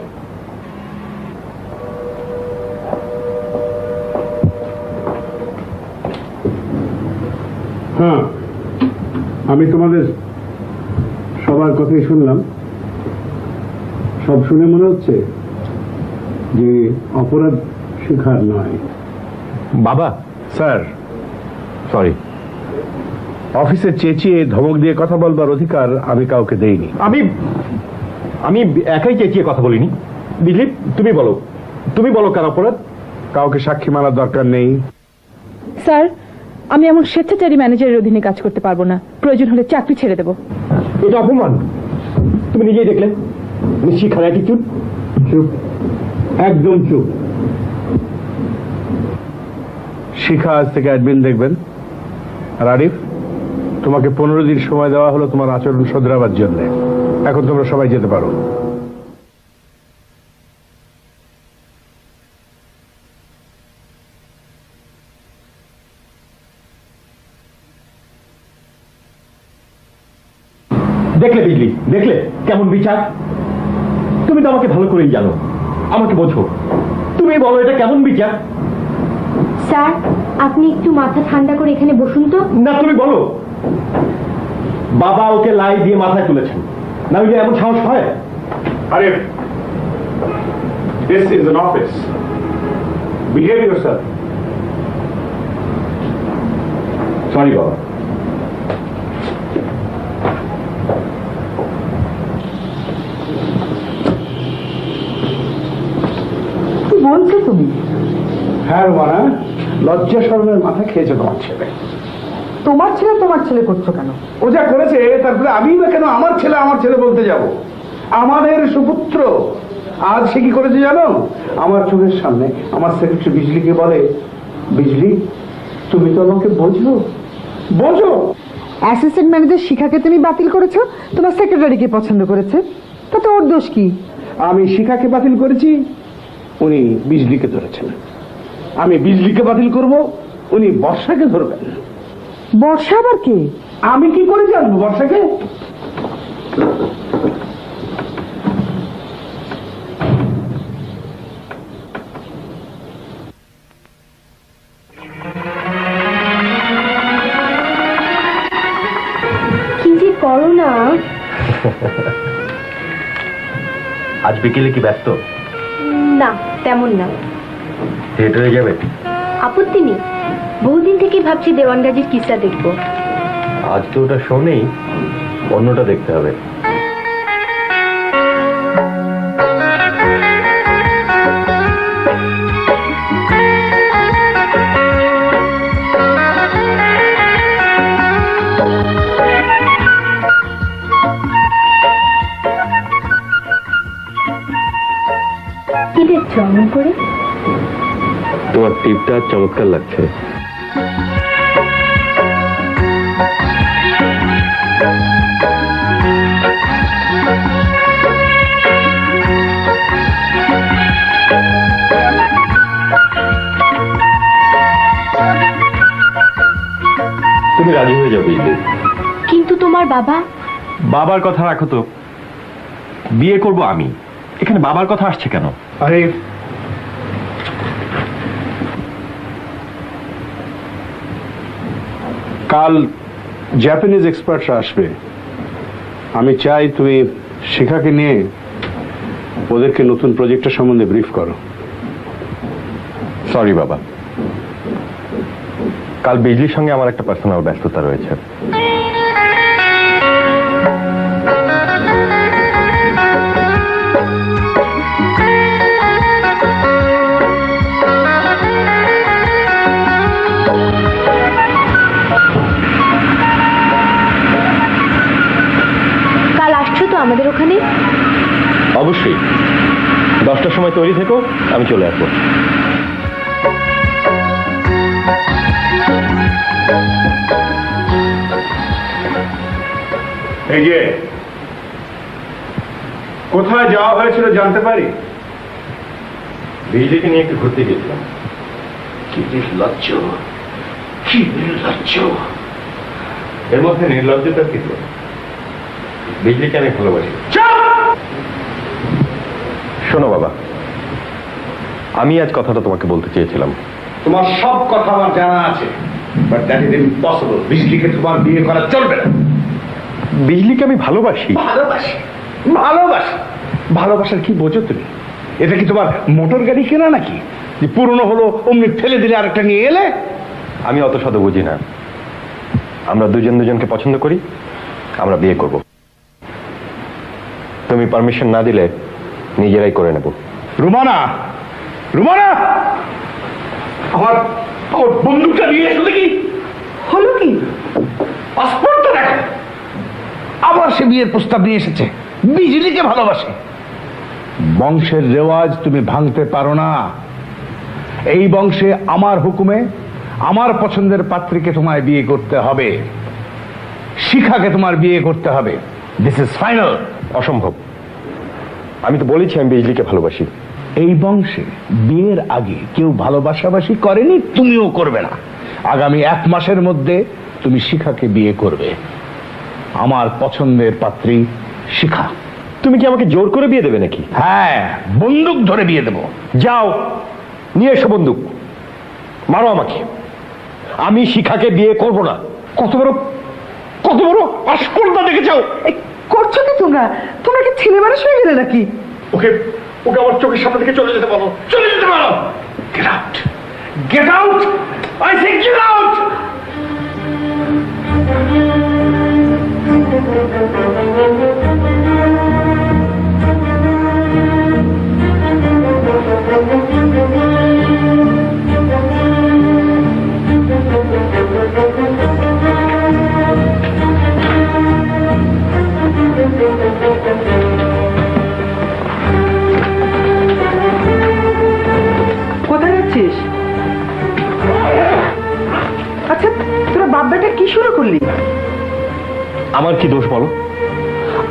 হ্যাঁ, আমি তোমাদের সবার কথাই শুনলাম। সব শুনে মনে হচ্ছে যে অপরাধ শিখার নয়। বাবা, স্যার, সরি। অফিসে চেঁচিয়ে ধমক দিয়ে কথা বলবার অধিকার আমি কাউকে দেইনি। আমি একাই চেঁচিয়ে কথা বলিনি। বিজলি, তুমি বলো কার অপরাধ? কাউকে সাক্ষী মারার দরকার নেই। স্যার, আমি এমন স্বেচ্ছাচারী ম্যানেজারের অধীনে কাজ করতে পারবো না। প্রয়োজন হলে চাকরি ছেড়ে দেব। এটা অপমান। তুমি নিজেই দেখলে শিখার অ্যাটিটিউড। চুপ, একদম চুপ। শিখা আজ থেকে অ্যাডমিন দেখবেন। আর আরিফ, তোমাকে 15 দিন সময় দেওয়া হলো তোমার আচরণ শোধরাবার জন্য। এখন তোমরা সবাই যেতে পারো। দেখলে বিজলি, দেখলে কেমন বিচার? তুমি তো আমাকে ভালো করেই জানো, আমাকে বোঝো। তুমি বলো এটা কেমন বিচার? স্যার, আপনি একটু মাথা ঠান্ডা করে এখানে বসুন তো। না, তুমি বলো। বাবা ওকে লাই দিয়ে মাথায় তুলেছেন, না হলে এমন সাহস হয়? Arif, this is an office. Behave yourself. Sorry বাবা। কি বলছো তুমি? হ্যাঁ রোমানা, লজ্জা শরমের মাথা খেয়েছে তোমার ছেলে। তোমার ছেলে করছো কেন? ও যা করেছে, তারপরে আমি বা কেন আমার ছেলে বলতে যাব? আমাদের সুপুত্র। আজ সে কি করেছে জানো? আমার চোখের সামনে আমার সেক্রেটারি বিজলিকে বলে, বিজলি তুমি তো আমাকে বোঝো। অ্যাসিস্ট্যান্ট ম্যানেজার শিখাকে তুমি বাতিল করেছো, তোমার সেক্রেটারিকে পছন্দ করেছে, তাতে ওর দোষ কি? আমি শিখাকে বাতিল করেছি, উনি বিজলিকে ধরেছেন। আমি বিজলিকে বাতিল করব, উনি বর্ষাকে ধরবেন। বর্ষা আবার কে? আমি কি করে জানবো বর্ষাকে? কি যে করো না। আজ বিকেলে কি ব্যস্ত? না, তেমন না। থিয়েটারে যাবে? আপত্তি নেই, বহুদিন থেকে ভাবছি দেওয়ানগাজির কিসা দেখবো। আজ তো ওটা শো নেই, অন্যটা দেখতে হবে। কি দেখছো অমন করে? তোমার টিপটা চমৎকার লাগছে। তুমি রাজি হয়ে যাবে। কিন্তু তোমার বাবা। বাবার কথা রাখো তো, বিয়ে করব আমি, এখানে বাবার কথা আসছে কেন? আরে কাল জাপানিজ এক্সপার্টরা আসবে, আমি চাই তুমি শিখাকে নিয়ে ওদেরকে নতুন প্রজেক্টের সম্বন্ধে ব্রিফ করো। সরি বাবা, কাল বিজলির সঙ্গে আমার একটা পার্সোনাল ব্যস্ততা রয়েছে। কাল আসছো তো আমাদের ওখানে? অবশ্যই, 10টার সময় তৈরি থেকো, আমি চলে আসবো। এই যে কোথায় যাওয়া হয়েছিল জানতে পারি? বিজলিকে নিয়ে একটু ঘুরতে গেছিলাম। কি নির্লজ্জ, কি নির্লজ্জ! এর মধ্যে নির্লজ্জতার কিছু, বিজলিকে আমি ভালোবাসি। শোনো বাবা, আমি আজ কথাটা তোমাকে বলতে চেয়েছিলাম। তোমার সব কথা আমার জানা আছে, বাট দ্যাট ইজ ইম্পসিবল। বিজলিকে তোমার বিয়ে করা চলবে না। বিজলিকে আমি ভালোবাসি। ভালোবাসি? ভালোবাসি? ভালোবাসার কি বোঝো তুমি? এটা কি তোমার মোটর গাড়ি কেনা নাকি যে পুরনো হলো অমনি ফেলে দিলে আরেকটা নিয়ে এলে? আমি অত শত বুঝি না। আমরা দুজন দুজনকে পছন্দ করি, আমরা বিয়ে করব। তুমি পারমিশন না দিলে নিজেরাই করে নেব। রুমানা, রুমানা, আমার বন্দুকটা নিয়ে এসো দেখি। হলো কি? পাসপোর্টটা দেখো। আবার সে বিয়ের প্রস্তাব নিয়ে এসেছে। বিজলিকে ভালোবাসে। বংশের রেওয়াজ তুমি ভাঙতে পারো না। এই বংশে আমার হুকুমে আমার পছন্দের পাত্রীকে তোমায় বিয়ে করতে হবে। শিখাকে তোমার বিয়ে করতে হবে। This is final. অসম্ভব। আমি তো বলেছি আমি বিজলিকে ভালোবাসি। এই বংশে বিয়ের আগে কেউ ভালোবাসাবাসি করেনি, তুমিও করবে না। আগামী 1 মাসের মধ্যে তুমি শিখাকে বিয়ে করবে। আমার পছন্দের পাত্রী শিখা। তুমি কি আমাকে জোর করে বিয়ে দেবে নাকি? হ্যাঁ, বন্দুক ধরে বিয়ে দেবো। যাও, নিয়ে এসো বন্দুক, মারো আমাকে। আমি শিখাকে বিয়ে করব না। কত বড় আস্পর্ধা দেখেছো? করছো কি তোমরা? তোমরা কি ছেলে মানুষ হয়ে গেলে নাকি? ওকে ওকে আমার চোখের সামনে থেকে চলে যেতে বলো। চলে যেতে বলো। Get out, get out, I say get out. কোথায় যাচ্ছিস? আচ্ছা, তোরা বাব্বাটা কি শুরু করলি? আমার কি দোষ বলো?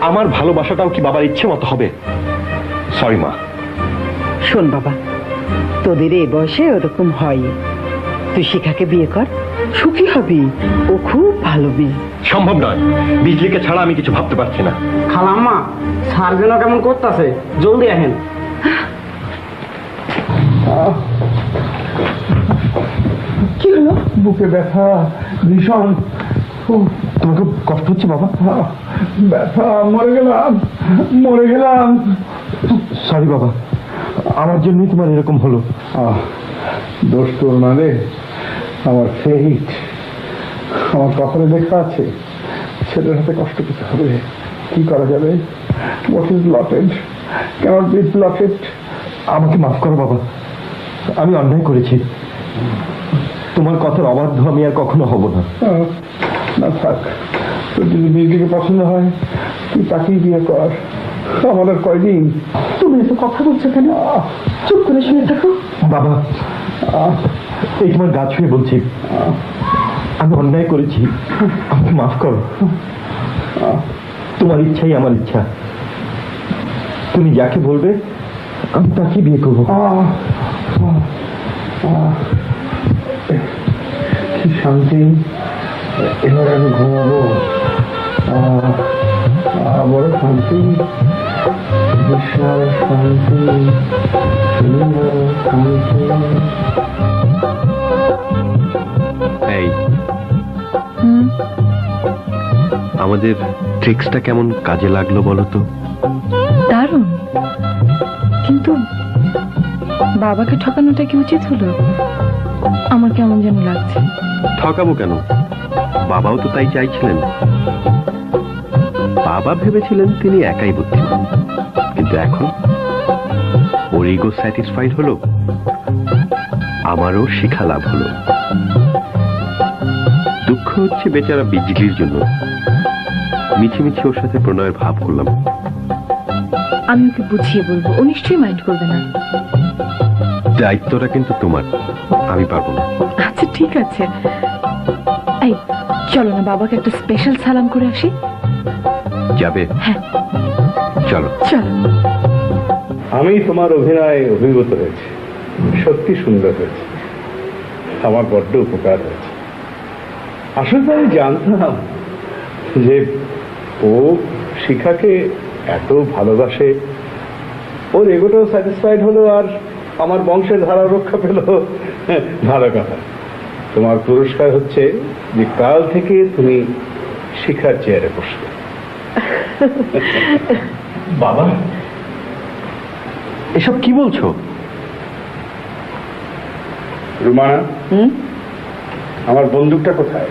আমার ভালোবাসাটাও কি বাবার ইচ্ছে মতো হবে? সরি মা। শোন বাবা, তোদের এই বয়সে ওরকম হয়। তুই শিখাকে বিয়ে কর, সুখী হবি। ও খুব ভালো মেয়ে। সম্ভব নয়, বিজলিকে ছাড়া আমি কিছু ভাবতে পারছি না। খালাম্মা, স্যার যেন কেমন করতেছে, জলদি আহেন। কি হলো? বুকে ব্যথা ভীষণ। তোমার খুব কষ্ট হচ্ছে বাবা? ব্যথা, মরে গেলাম, মরে গেলাম। সরি বাবা, আমার জন্যই তোমার এরকম হলো। দোষ তোর না রে, আমার ফেট। আমার কপালে লেখা আছে ছেলের হাতে কষ্ট পেতে হবে। কি করা যাবে? What is lotted cannot be blotted. আমাকে মাফ করো বাবা, আমি অন্যায় করেছি। তোমার কথার অবাধ্য আমি আর কখনো হব না। না থাক, তোর যদি বিজলিকে পছন্দ হয় তুই তাকেই বিয়ে কর। আমার আর কয়দিন। তুমি এত কথা বলছো কেন? চুপ করে শুনে থাকো। বাবা, এই তোমার গা ছুঁয়ে বলছি, আমি অন্যায় করেছি, আমাকে মাফ করো। তোমার ইচ্ছাই আমার ইচ্ছা। তুমি যাকে বলবে আমি তাকে বিয়ে করবো। কি শান্তি! এবার আমি ঘুমাবো। বড় শান্তি, বিশাল শান্তি, সুন্দর শান্তি। এই আমাদের ট্রিক্সটা কেমন কাজে লাগলো বলো তো? দারুণ, কিন্তু বাবাকে ঠকানোটা কি উচিত হলো? আমার কেমন যেন লাগছে। ঠকাবো কেন? বাবাও তো তাই চাইছিলেন। বাবা ভেবেছিলেন তিনি একাই বুদ্ধিমান, কিন্তু এখন ওর ইগো স্যাটিসফাইড হলো, আমারও শিখা লাভ হলো। দুঃখ হচ্ছে বেচারা বিজলির জন্য। মিছিমিছি ওর সাথে প্রণয়ের ভাব করলাম। আমি ওকে বুঝিয়ে বলবো, ও নিশ্চয়ই মাইন্ড করবে না। দায়িত্বটা কিন্তু তোমার, আমি পারবো না। আচ্ছা ঠিক আছে, এই চলো না বাবাকে একটা স্পেশাল সালাম করে আসি। যাবে? হ্যাঁ চলো। চলো। আমি তোমার অভিনয় অভিভূত হয়েছে, সত্যি সুন্দর হয়েছে, আমার বড্ড উপকার হয়েছে। আসলে আমি জানতাম যে ও শিখাকে এত ভালোবাসে, ওর এগোটাও স্যাটিসফাইড হলো আর আমার বংশের ধারা রক্ষা পেল। ভালো কথা। তোমার পুরস্কার হচ্ছে যে কাল থেকে তুমি শিখার চেয়ারে বসবে। বাবা, এসব কি বলছো? রুমানা, আমার বন্দুকটা কোথায়?